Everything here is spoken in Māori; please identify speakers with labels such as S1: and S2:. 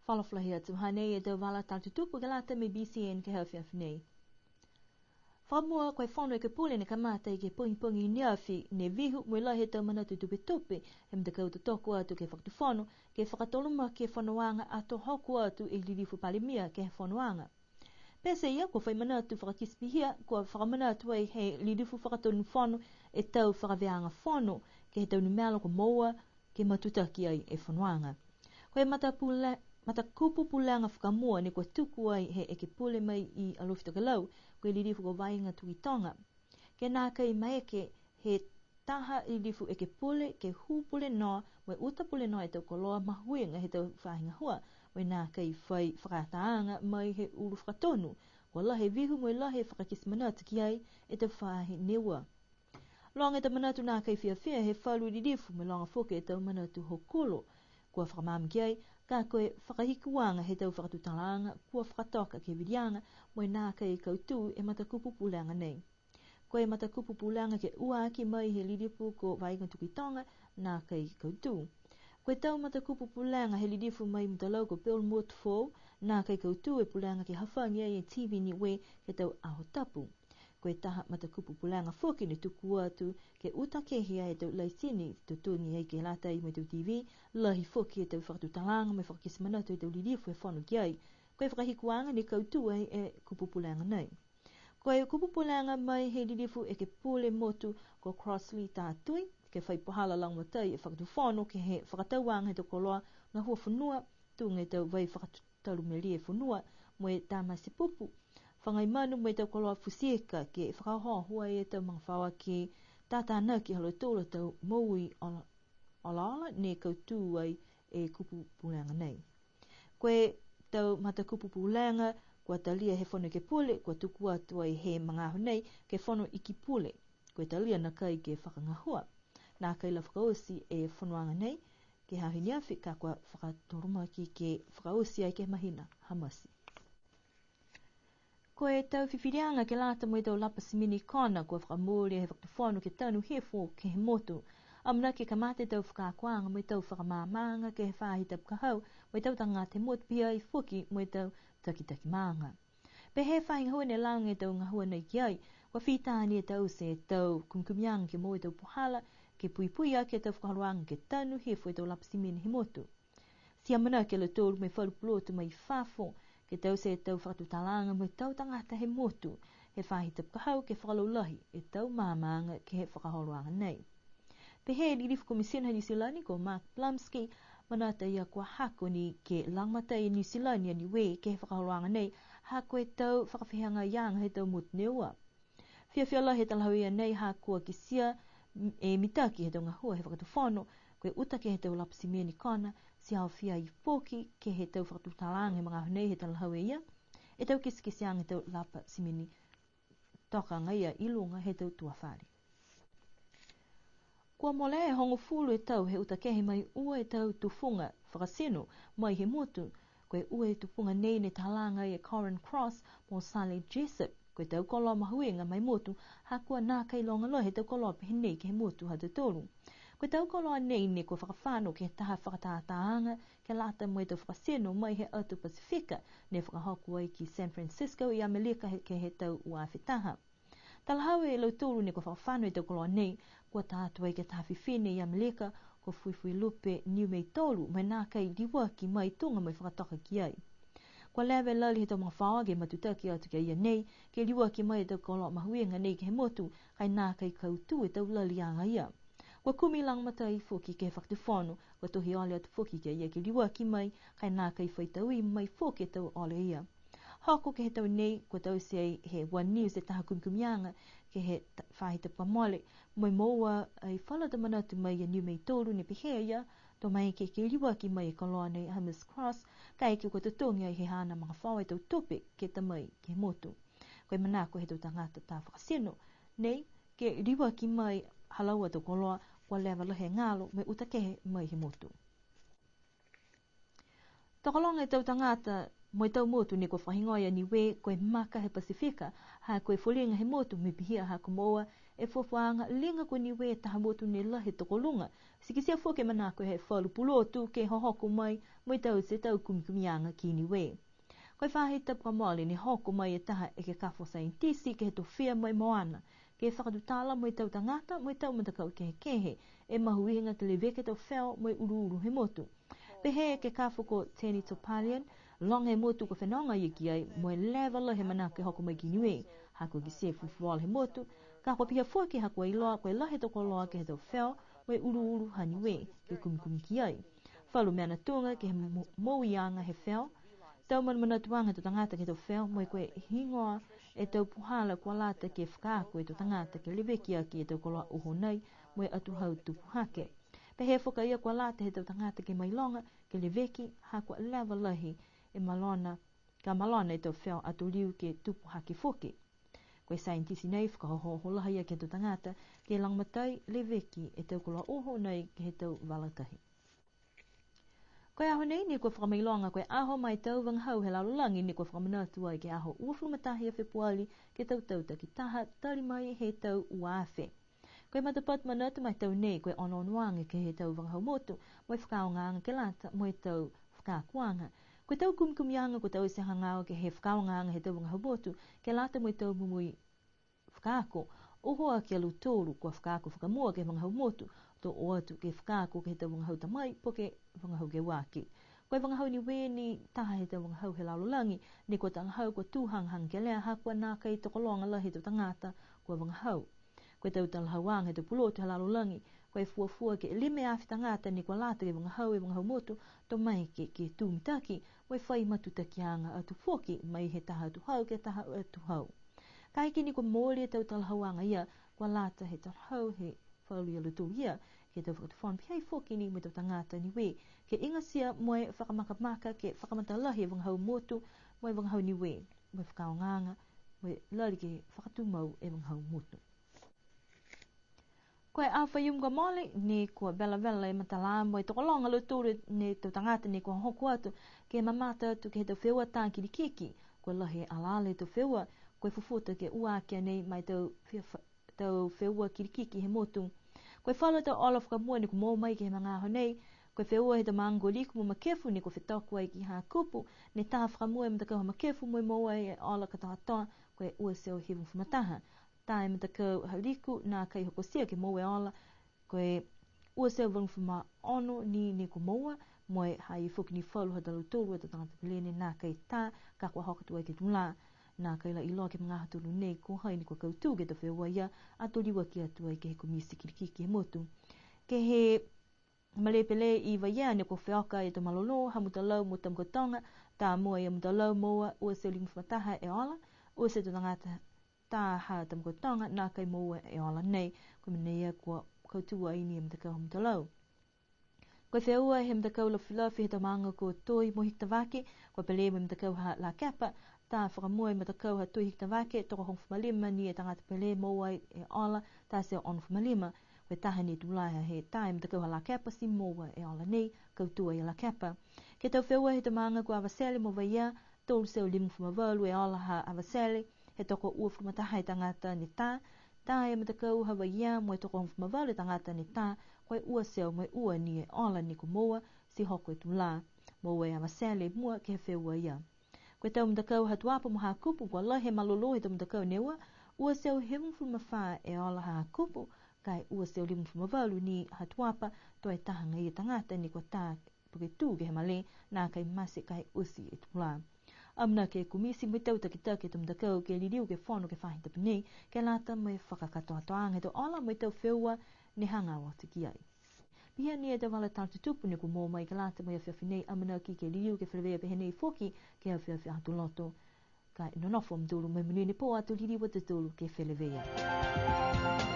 S1: Whalaflahi atu hanei e tau wala tatu tupu ke lata me BCN ke hawhiawhi nei. Whamua koe whanau ke pule ne kamata i ke pungi niawhi ne vihu mui lahi tau mana tu tupe tupe he mtakau tu toku atu ke whakatufonu ke whakatoluma ke whanauanga ato hoku atu i lirifu palimia ke whanauanga. Pese ia ko whai manatu whakakispihia ko whakamanatu ai he lirifu whakatonu whanu e tau whakaveanga whanu ke he tau ni mealo ko moa ke matutaki ai e whanauanga. Koe matakupu pulanga whakamua ne koe tuku ai he eke pule mai i alofitoke lau koe lirifu ko vainga tuitonga. Ke nā kai maeke he taha i lirifu eke pule ke hu pule noa mai uta pule noa e tau koloa mahuinga he tau whahinga hua mai nā kai whai whakataanga mai he uru whakatonu ko lahe vihu mai lahe whakakis manatu ki ai e tau whahi Niue. Longa ta manatu nā kai whiawhia he whalu i lirifu mai longa whoke e tau manatu hokolo kua whakamamu ki ai, ka koe whakahikuanga he tau whakatutalanga, kua whakatoka ke virianga, moe nā kai kautu e matakupu pulanga nei. Koe matakupu pulanga ke uaki mai he liripu ko vaiga tukitonga, nā kai kautu. Koe tau matakupu pulanga he liripu mai mtalau ko Bill Mutfo, nā kai kautu e pulanga ke hawhangi ai e TV Niue ke tau ahotapu. Koe taha matakupu pulanga whoki ne tuku atu ke uta kehia e tau laisini tutungi ai ke lata i mai tau TV, lahi whoki e tau whakatutalanga mai whakakisimanatu e tau lirifu e whanu ki ai. Koe whakahikuanga ne kautu ai e kupu pulanga nei. Koe kupu pulanga mai he lirifu e ke pule motu ko Crossley tātui, ke whaipohala langwatai e whakatu whanu ke he whakatauanga he tau koloa ngā hua whanua, tunga e tau vai whakataru meri e whanua, moe tāmasi pupu. Whangai manu mai tau koloa fusieka ke whakahohua e tau mga whawa ki tātāna ki halo tōla tau maui ala ne kautu ai e kupu pulanga nei. Koe tau mata kupu pulanga kua talia he whanu ke pule, kua tuku atu ai he mga ahu nei ke whanu iki pule. Koe talia na kai ke whakangahua. Nā kai la whakausi e whanuanga nei ke hahini awhi ka kua whakatoruma ki ke whakausi ai ke mahina hamasi. Koe tau whiwhirianga ke lata mo i tau lapa simini kona kua whakamōria he whakatawhanu ke tanu hefo ke he motu. Amna ke kamate tau whakakuanga mo i tau whakamāmanga ke he whāhita pukahau mo i tau tanga te motu pia i whuki mo i tau takitaki maanga. Pe he whahinga hua ne launga e tau ngahua nei ki ai, kua whitāni e tau se e tau kumkumianga ke mo i tau puhala ke puipui a ke tau whakaruanga ke tanu hefo i tau lapa simini he motu. Si amana ke le tōru mai whalupulotu mai whafo, ke tau se tau whakatutalanga mai tau tangata he motu, he whahita pukahau ke whakalaulahi e tau māmanga ke he whakaholoanga nei. Pe he lirifu komisina New Zealand ko Mark Blumsky, manata ia kua hako ni ke langmata i New Zealand Niue ke he whakaholoanga nei, hako e tau whakawhihanga ianga he tau motu Niue. Whiawhiala he talahau ia nei hako ki sia e mitaki he tau ngahua he whakatawhano, koe uta ke he tau lapasimeni kona, si hao whia i pōki ke he tau whakatutalanga he mga ahunei he talahau ia, e tau kisikisianga he tau lapasimeni tokanga ia ilunga he tau tuawhari. Kua mole e hongo fulu e tau he uta kehe mai ua e tau tufunga whakasino mai he motu, koe ua e tufunga nei ne talanga e Corin Cross mo Sally Jessup, koe tau koloa mahuenga mai motu, hakua nā kai longa loa he tau koloa pehe nei ke he motu hata tolu. Koe tau koloa nei ne kua whakawhano ke he taha whakatātaanga ke lata mo e tau whakasino mai he atu Pasifika ne whakahoku ai ki San Francisco i Amerika ke he tau uawhitaha. Talahau e lau tōru ne kua whakawhano e tau koloa nei, kua tātua i ke tāwhiwhine i Amerika ko fuifui lupe Niue tolu mai nā kai diwaki mai tunga mai whakatoka ki ai. Kua lewe lali he tau mga whawa ke matutaki atu ki ia nei, ke diwaki mai e tau koloa mahuenga nei ke he motu, kai nā kai kautu e tau lali anga ia. Kua kumi langmata i whoki ke whakatawhanu, kua tohi ole atu whoki ke ia ke liwaki mai, kai nā kai whaitaui mai whoki e tau ole ia. Hako ke he tau nei, kua tau se he One News e taha kumkumianga, ke he whahita pamole, mai moa ai whalata manatu mai a Niue tolu ne pehea ia, to mai ke liwaki mai e koloa nei Hammers Cross, kai ke kua tutongi ai he hana mga whawa e tau tope ke tamai ke he motu. Koe manako he tau tangata tā whakasino, nei ke liwaki mai halaua tau koloa, kua lewa lahe ngalo me utakehe mai he motu. Tokolonga e tau tangata mo tau motu ne kua whahingoia Niue koe maka he Pasifika, ha koe whulinga he motu me pihia ha kumoa e fuafuanga linga ko Niue taha motu ne lahi tokolunga. Sikisia fuake manako he whalu pulotu ke hohoko mai moi tau se tau kumikumianga ki Niue. Koe whahita pamole ni hoko mai e taha e ke kafo saintisi ke he to whia mai moana. Ke whakatutala moi tau tangata moi tau matakau ke he kehe e mahuinga ke le veke tau whao moi uru he motu. Pehe ke kafo ko teni topalian long he motu ko whenonga i ki ai moi level he manako e hoko mai ki Niue. Hako ki se fufual he motu. Ka ko pia fuaki hako i loa koe lahe toko loa ke he tau whao moi uru ha Niue ke kumikumi ki ai. Whalu meana tunga ke he moianga he whao. Tau manatuanga to tangata ke to whao moi koe hingoa e tau puhala kua lata ke whakaako e to tangata ke lewekia ki e tau koloa uho nei moi atu hau tupu hake. Pe he whuka ia kua lata he tau tangata ke mailonga ke leweki ha kua lewa lahi e malona e tau whao atu liu ke tupu hake whuki. Koe saintisi nei whakahoho laha ia ke to tangata ke langmatai leweki e tau koloa uho nei ke he tau walatahi. Koe aho nei ni kua whakamailonga koe aho mai tau wanghau he lalulangi ni kua whakamanatu ai ke aho uafurumatahi a Februari ke tau taki taha tari mai he tau uafe. Koe matapat manatu mai tau nei koe ononuanga ke he tau wanghau motu moi whakaongaanga ke lata moi tau whakakuanga. Koe tau kumikumianga ko tau se hangao ke he whakaongaanga he tau wanghau motu ke lata moi tau mumui whakaako. Ohoa ke alutoru kua whakaako whakamua ke wanghau motu to o atu ke whakaako ke he tau wanghau tamai po ke wangahau ke waki. Koe wangahau Niue ni taha he tau wangahau he lalulangi ni kua tangahau kua tūhanghang ke lea hakua nā kai tokolonga la he tau tangata kua wangahau. Koe tau talahauang he tau pulotu he lalulangi koe fuafua ke lime afi tangata ni kua lata ke wangahau motu to mai ke tūmitaki koe whai matutakianga atu foki mai he taha atu hau ke taha atu hau. Kaiki ni kua mōlia tau talahauanga ia kua lata he tau hau he whauri alutu ia ke tau whakatufon pihai foki ni me tau tangata Niue ke ingasia moe whakamakamaka ke whakamatalahi e wanghau motu moe wanghau Niue moe whakaonganga moe lari ke whakatumau e wanghau motu. Koe a whaium kua mole ni kua vela e matala moe tokolonga luturu ni tau tangata ni kua hoku atu ke mamata atu ke he tau wheua tāngiri kiki kua lahi alale tau wheua koe fufuta ke uakia nei mai tau wheua kirikiki he motu. Koe whala tau ola whakamua ni ku mō mai ke he mga aho nei, koe wheua he tau maango liku mo makefu ni ko whetoku ai ki hā kupu, ne taha whakamua e mtakau ha makefu mo moa e ola katahatoa koe ua seo hevu whamataha. Tā e mtakau ha liku nā kai hokosia ke mō e ola, koe ua seo vungu whama ono ni ku moa, moe hai whuki ni whalu ha talu tūru e ta tangata pilene nā kai tā, ka kua hokatu ai ke tūlā. Nā kai la iloa ke mga haturu nei ko hai ni kua kautū ke ta wheua ia ato liwa ki atu ai ke he komisi kirikiki he motu. Ke he malepele i waia ni kua wheoka e ta malolo ha mutalau mo tamkotonga tā mua i mutalau moa ua seo limu whamataha e ola ua seo tangata tā ha tamkotonga nā kai moa e ola nei kua minea kua kautū ai ni e mtakau ha mutalau. Koe wheua he mtakau la filafi he ta maanga ko toi mo hikta wake kua pele mo mtakau ha la kepa tā whakamua i matakau ha tui hikta wake toko hong whamalima ni e tangata pele moa e ola tā seo on whamalima koe taha ni tūlaia he tā e matakau ha la kepa si moa e ola nei kautua i la kepa. Ke tau wheua he ta maanga ko awasele mo waia tōru seo limu whamawalu e ola ha awasele he toko ua whamataha e tangata ni tā e matakau ha waia mo e toko hong whamawalu e tangata ni tā koe ua seo mo ua ni e ola ni ko moa si hoko e tūlā moa e awasele mua ke he wheua ia. Koe tau mtakau hatuapa mo hakupu kua lahe malolo he tau mtakau neua, ua seo hevu whamawha e ola hakupu, kai ua seo limu whamawalu ni hatuapa toi tahanga i tangata ni kua tā puke tū ke he male nā kai masi kai usi e tūlā. Amna ke kumisi mo tau takitake tau mtakau ke liriu ke whono ke whahita pinei, ke lata mo e whakakatoatoanga he tau ola mo tau wheua ni hanga o tiki ai. Pia ni e te wala tātu tupu ni ku mō mai ke lata mai a whiawhinei amana ki ke liu ke whawea pehenei whoki ke a whiawhi atu loto. Ka inonofo mdulu mai munini po atu liriwa te tulu ke whelewea.